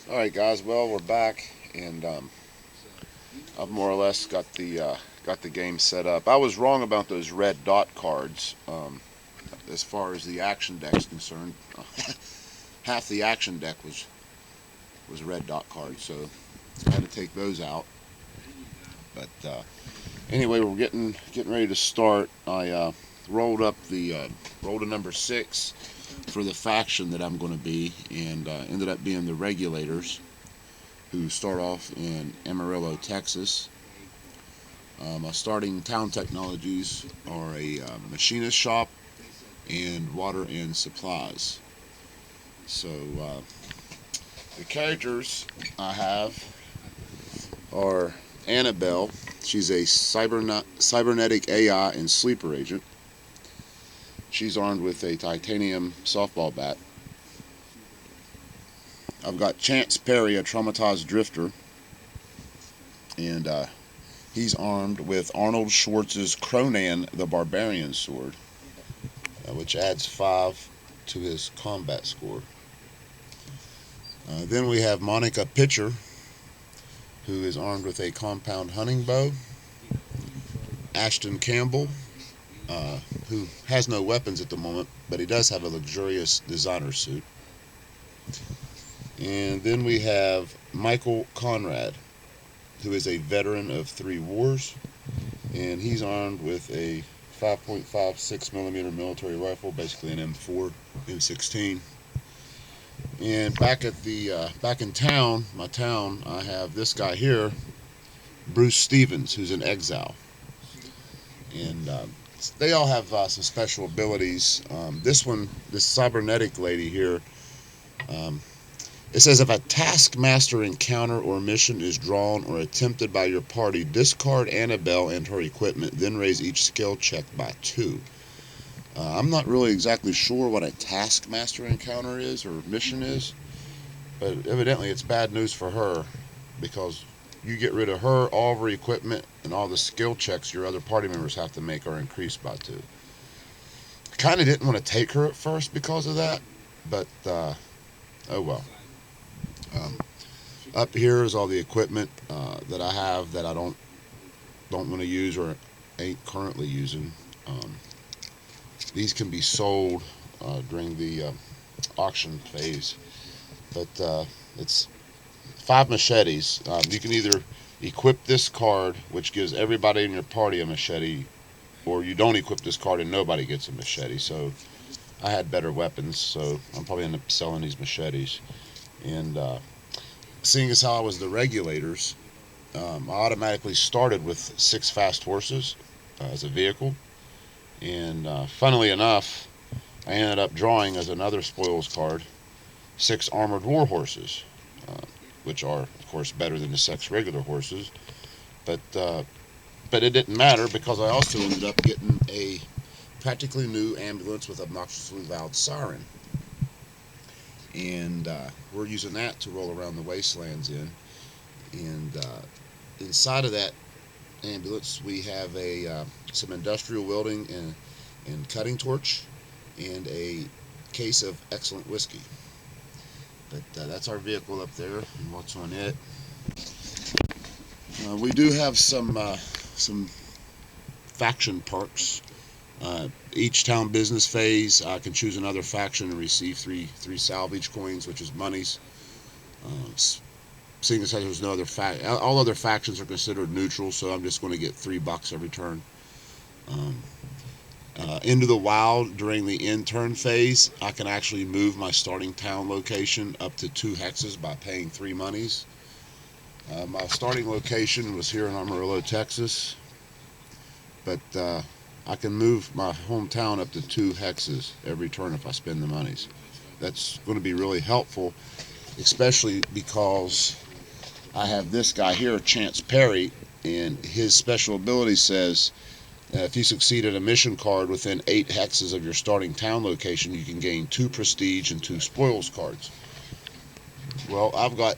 All right, guys. Well, we're back, and I've more or less got the game set up. I was wrong about those red dot cards. As far as the action deck's concerned, half the action deck was red dot cards, so I had to take those out. But anyway, we're getting ready to start. I rolled up the rolled a number 6 for the faction that I'm going to be, and ended up being the Regulators, who start off in Amarillo, Texas. My starting town technologies are a machinist shop and water and supplies. So the characters I have are Annabelle. She's a cybernetic AI and sleeper agent. She's armed with a titanium softball bat. I've got Chance Perry, a traumatized drifter, and he's armed with Arnold Schwartz's Cronan the Barbarian sword, which adds 5 to his combat score. Then we have Monica Pitcher, who is armed with a compound hunting bow. Ashton Campbell, who has no weapons at the moment, but he does have a luxurious designer suit. And then we have Michael Conrad, who is a veteran of 3 wars, and he's armed with a 5.56 millimeter military rifle, basically an M4, M16. And back in town, my town, I have this guy here, Bruce Stevens, who's in exile, and they all have some special abilities. This cybernetic lady here, it says if a taskmaster encounter or mission is drawn or attempted by your party, discard Annabelle and her equipment, then raise each skill check by 2. I'm not really exactly sure what a taskmaster encounter is or mission is, but evidently it's bad news for her, because you get rid of her, all of her equipment, and all the skill checks your other party members have to make are increased by 2. I kind of didn't want to take her at first because of that, but oh well. Um, Up here is all the equipment that I have that I don't want to use or ain't currently using. These can be sold during the auction phase, but it's 5 machetes. You can either equip this card, which gives everybody in your party a machete, or you don't equip this card and nobody gets a machete. So I had better weapons, so I'm probably end up selling these machetes. And seeing as how I was the Regulators, I automatically started with 6 fast horses as a vehicle. And funnily enough, I ended up drawing as another spoils card 6 armored war horses, which are, of course, better than the 6 regular horses. But it didn't matter, because I also ended up getting a practically new ambulance with obnoxiously loud siren. And we're using that to roll around the wastelands in. And inside of that ambulance, we have some industrial welding and cutting torch, and a case of excellent whiskey. But that's our vehicle up there, and what's on it. We do have some faction perks. Each town business phase, I can choose another faction and receive three salvage coins, which is monies. Seeing as there's no other all other factions are considered neutral, so I'm just going to get $3 every turn. Into the wild, during the end turn phase, I can actually move my starting town location up to 2 hexes by paying 3 monies. My starting location was here in Amarillo, Texas, but I can move my hometown up to 2 hexes every turn if I spend the monies. That's going to be really helpful, especially because I have this guy here, Chance Perry, and his special ability says if you succeed at a mission card within 8 hexes of your starting town location, you can gain 2 prestige and 2 spoils cards. Well, I've got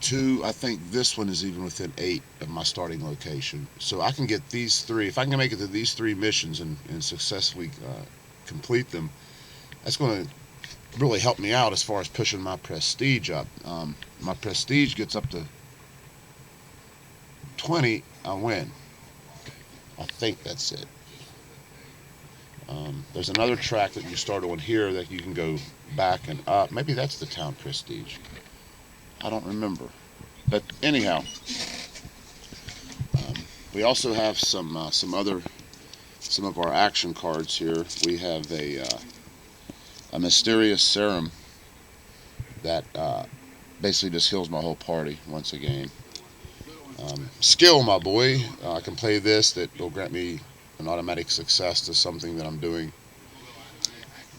2. I think this one is even within 8 of my starting location. So I can get these 3. If I can make it to these 3 missions and successfully complete them, that's going to really helped me out as far as pushing my prestige up. My prestige gets up to 20, I win. I think that's it. There's another track that you start on here that you can go back and up. Maybe that's the town prestige. I don't remember. But anyhow, we also have some of our action cards here. We have a mysterious serum that basically just heals my whole party once a game. Skill, my boy. I can play this. That will grant me an automatic success to something that I'm doing.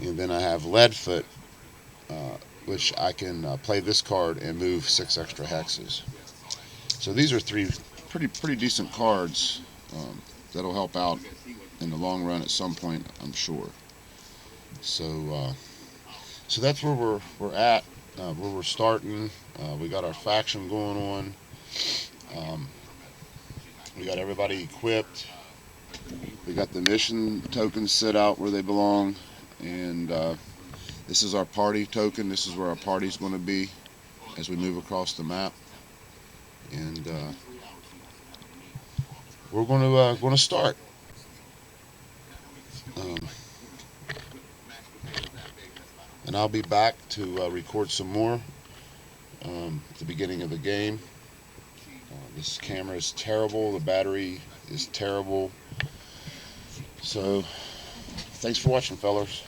And then I have Leadfoot, which I can play this card and move 6 extra hexes. So these are 3 pretty decent cards that'll help out in the long run at some point, I'm sure. So so that's where we're at, where we're starting. We got our faction going on. We got everybody equipped. We got the mission tokens set out where they belong, and this is our party token. This is where our party's going to be as we move across the map, and we're going to start. And I'll be back to record some more at the beginning of the game. This camera is terrible. The battery is terrible. So, thanks for watching, fellas.